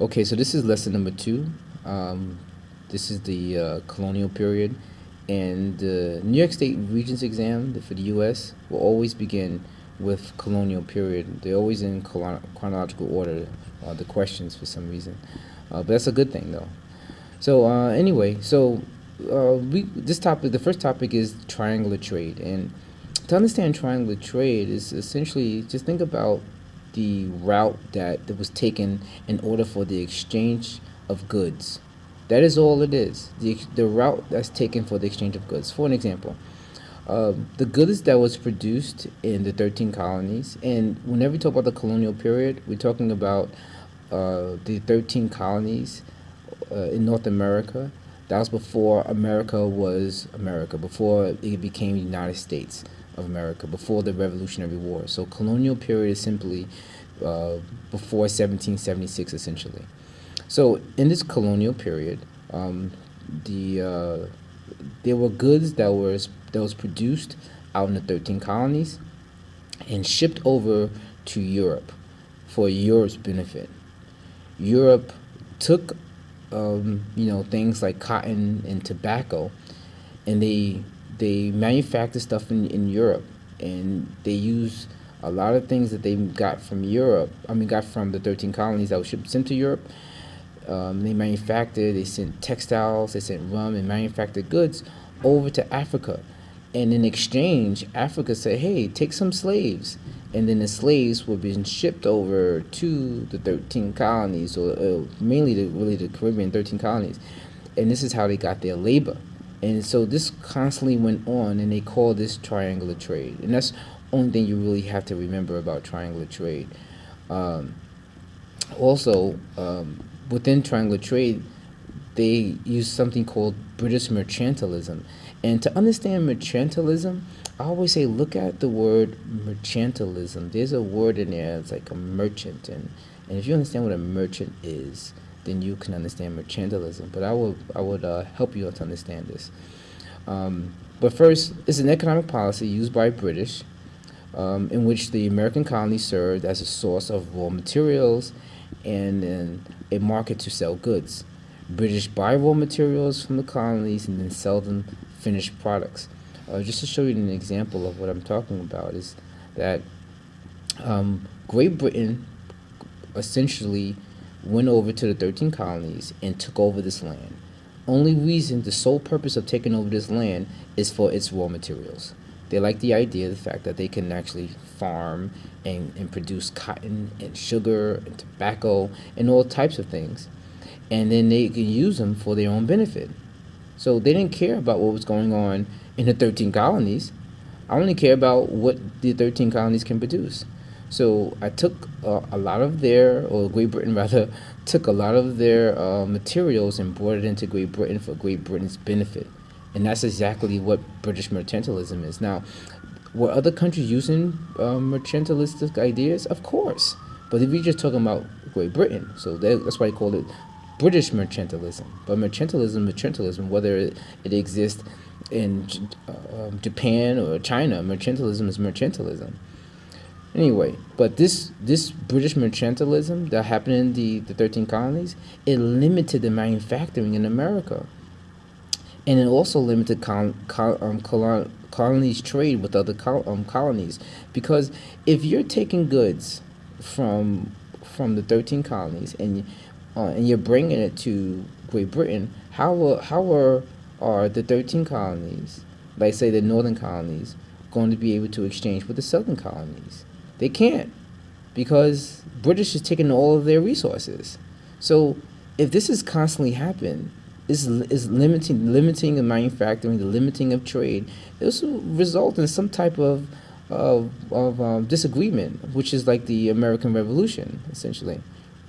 Okay, so this is lesson number 2. Um, this is the colonial period, and the New York State Regents exam for the U.S. will always begin with colonial period. They're always in chronological order, the questions for some reason, but that's a good thing though. So anyway, so this topic, the first topic is triangular trade, and to understand triangular trade is essentially just think about the route that was taken in order for the exchange of goods. That is all it is. The route that's taken for the exchange of goods. For an example, the goods that was produced in the 13 colonies, and whenever we talk about the colonial period, we're talking about the 13 colonies in North America. That was before America was America, before it became the United States of America, before the Revolutionary War. So colonial period is simply before 1776, essentially. So in this colonial period, the there were goods that was produced out in the 13 colonies and shipped over to Europe for Europe's benefit. Europe took things like cotton and tobacco, and they manufacture stuff in Europe, and they use a lot of things that they got from Europe. I mean, got from the 13 colonies that were sent to Europe. They manufactured, they sent textiles, they sent rum and manufactured goods over to Africa. And in exchange, Africa said, hey, take some slaves. And then the slaves were being shipped over to the 13 colonies, or mainly the Caribbean 13 colonies. And this is how they got their labor. And so this constantly went on, and they call this triangular trade. And that's the only thing you really have to remember about triangular trade. Also, within triangular trade, they use something called British mercantilism. And to understand mercantilism, I always say look at the word mercantilism. There's a word in there, it's like a merchant. And if you understand what a merchant is, then you can understand mercantilism. But I would help you to understand this. But first, it's an economic policy used by British in which the American colonies served as a source of raw materials and a market to sell goods. British buy raw materials from the colonies and then sell them finished products. Just to show you an example of what I'm talking about is that Great Britain essentially went over to the 13 colonies and took over this land. Only reason, the sole purpose of taking over this land is for its raw materials. They like the idea, the fact that they can actually farm and produce cotton and sugar and tobacco and all types of things. And then they can use them for their own benefit. So they didn't care about what was going on in the 13 colonies. I only care about what the 13 colonies can produce. So I took a lot of their, or Great Britain rather, took a lot of their materials and brought it into Great Britain for Great Britain's benefit. And that's exactly what British mercantilism is. Now, were other countries using mercantilistic ideas? Of course. But if you're just talking about Great Britain, so that's why they call it British mercantilism. But mercantilism, whether it exists in Japan or China, mercantilism is mercantilism. Anyway, but this British mercantilism that happened in the 13 colonies, it limited the manufacturing in America. And it also limited colonies' trade with other colonies. Because if you're taking goods from the 13 colonies and you're bringing it to Great Britain, how are the 13 colonies, like say the northern colonies, going to be able to exchange with the southern colonies? They can't, because British is taking all of their resources. So if this is constantly happening, is limiting the manufacturing, the limiting of trade, this will result in some type of disagreement, which is like the American Revolution, essentially.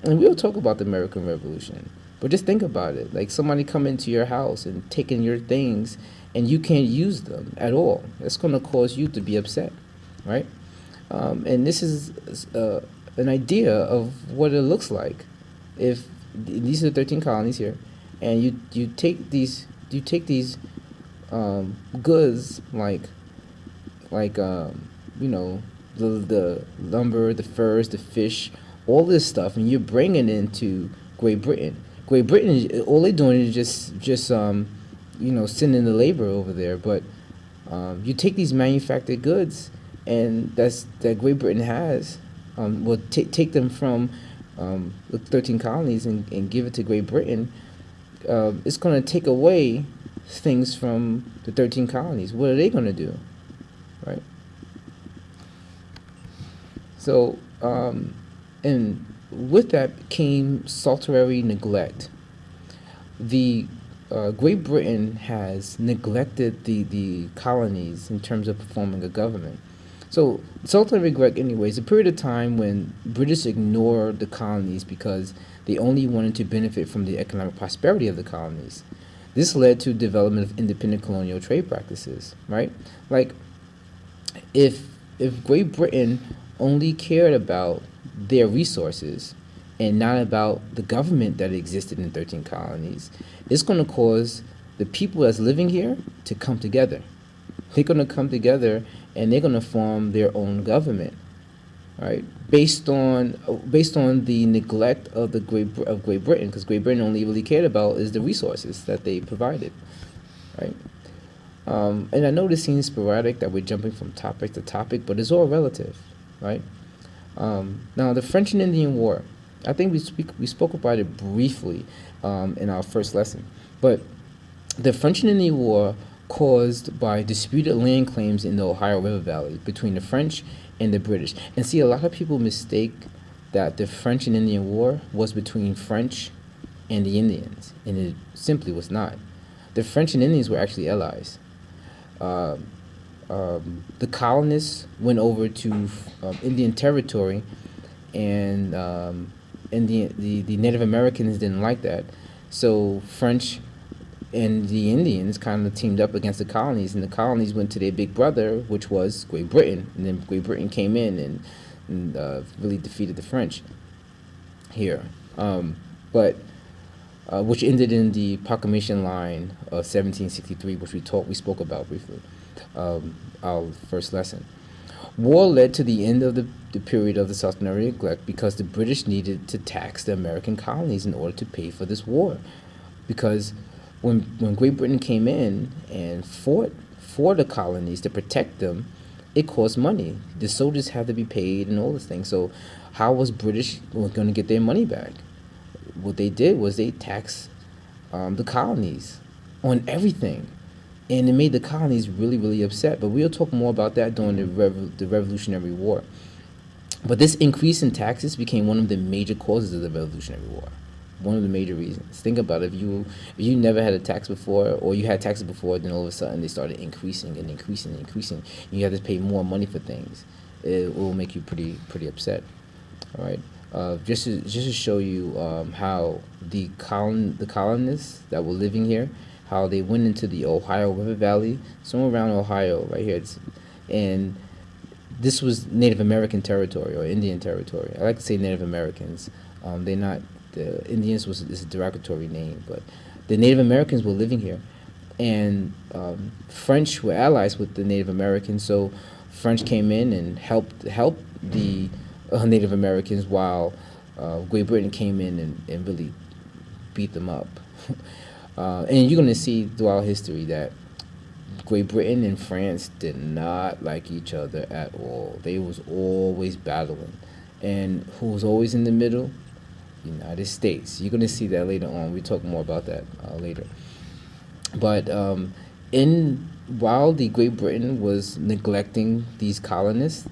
And we'll talk about the American Revolution, but just think about it. Like somebody come into your house and taking your things, and you can't use them at all. That's going to cause you to be upset, right? And this is an idea of what it looks like if these are the 13 colonies here, and you take these goods like the lumber, the furs, the fish, all this stuff, and you're bringing it into Great Britain. Great Britain, all they're doing is just sending the labor over there. But you take these manufactured goods, and that Great Britain has, take them from the 13 colonies and give it to Great Britain. It's going to take away things from the 13 colonies. What are they going to do, right? So, and with that came salutary neglect. The Great Britain has neglected the colonies in terms of performing a government. So, salutary neglect, anyway, is a period of time when British ignored the colonies because they only wanted to benefit from the economic prosperity of the colonies. This led to development of independent colonial trade practices, right? Like, if Great Britain only cared about their resources and not about the government that existed in 13 colonies, it's going to cause the people that's living here to come together. They're going to come together and they're going to form their own government, right? Based on the neglect of Great Britain, because Great Britain only really cared about is the resources that they provided, right? And I know this seems sporadic that we're jumping from topic to topic, but it's all relative, right? Now, the French and Indian War, I think we spoke about it briefly in our first lesson, but the French and Indian War caused by disputed land claims in the Ohio River Valley between the French and the British. And see, a lot of people mistake that the French and Indian War was between French and the Indians, and it simply was not. The French and Indians were actually allies. The colonists went over to Indian territory, and the Native Americans didn't like that, so French and the Indians kind of teamed up against the colonies, and the colonies went to their big brother, which was Great Britain, and then Great Britain came in and really defeated the French here, which ended in the Proclamation Line of 1763, which we spoke about briefly, our first lesson. War led to the end of the period of the salutary neglect because the British needed to tax the American colonies in order to pay for this war, because when Great Britain came in and fought for the colonies to protect them, it cost money. The soldiers had to be paid and all this thing. So how was British going to get their money back? What they did was they taxed the colonies on everything, and it made the colonies really, really upset. But we'll talk more about that during the Revolutionary War. But this increase in taxes became one of the major causes of the Revolutionary War. One of the major reasons. Think about it. If you never had a tax before, or you had taxes before, then all of a sudden they started increasing and increasing and increasing, and you have to pay more money for things. It will make you pretty upset. All right. Just to show you how the colonists that were living here, how they went into the Ohio River Valley, somewhere around Ohio, right here, and this was Native American territory or Indian territory. I like to say Native Americans. They're not. The Indians is a derogatory name, but the Native Americans were living here, and French were allies with the Native Americans. So French came in and helped the Native Americans, while Great Britain came in and really beat them up. And you're going to see throughout history that Great Britain and France did not like each other at all. They was always battling, and who was always in the middle? United States. You're going to see that later on. We talk more about that later. But while the Great Britain was neglecting these colonists,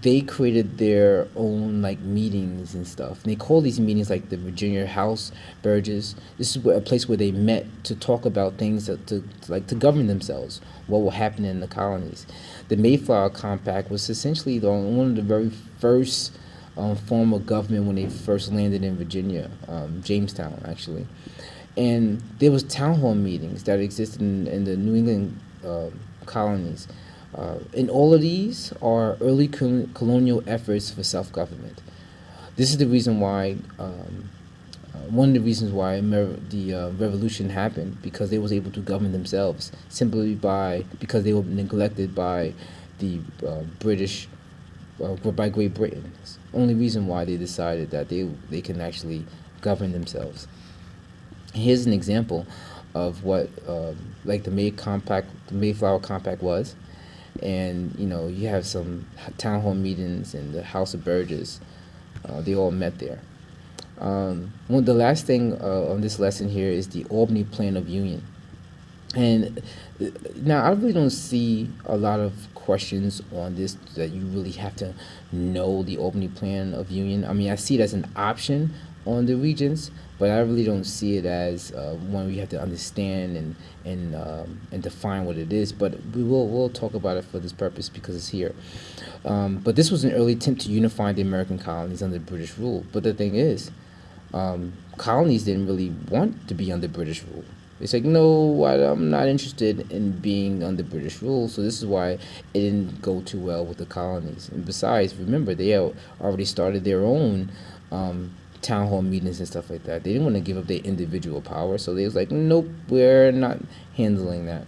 they created their own meetings and stuff. And they call these meetings like the Virginia House Burges. This is a place where they met to talk about things to govern themselves, what will happen in the colonies. The Mayflower Compact was essentially one of the very first form of government when they first landed in Virginia, Jamestown actually. And there was town hall meetings that existed in the New England colonies. And all of these are early colonial efforts for self-government. This is the reason why, one of the reasons why the revolution happened, because they was able to govern themselves simply because they were neglected by the British by Great Britain. It's the only reason why they decided that they can actually govern themselves. Here's an example of what like the Mayflower Compact was, and you have some town hall meetings in the House of Burgess. They all met there. The last thing on this lesson here is the Albany Plan of Union. And now I really don't see a lot of questions on this that you really have to know the Albany Plan of Union. I mean, I see it as an option on the Regents, but I really don't see it as one we have to understand and define what it is. But we'll talk about it for this purpose because it's here. But this was an early attempt to unify the American colonies under British rule. But the thing is, colonies didn't really want to be under British rule. It's like, no, I'm not interested in being under British rule, so this is why it didn't go too well with the colonies. And besides, remember, they had already started their own town hall meetings and stuff like that. They didn't want to give up their individual power, so they was like, nope, we're not handling that.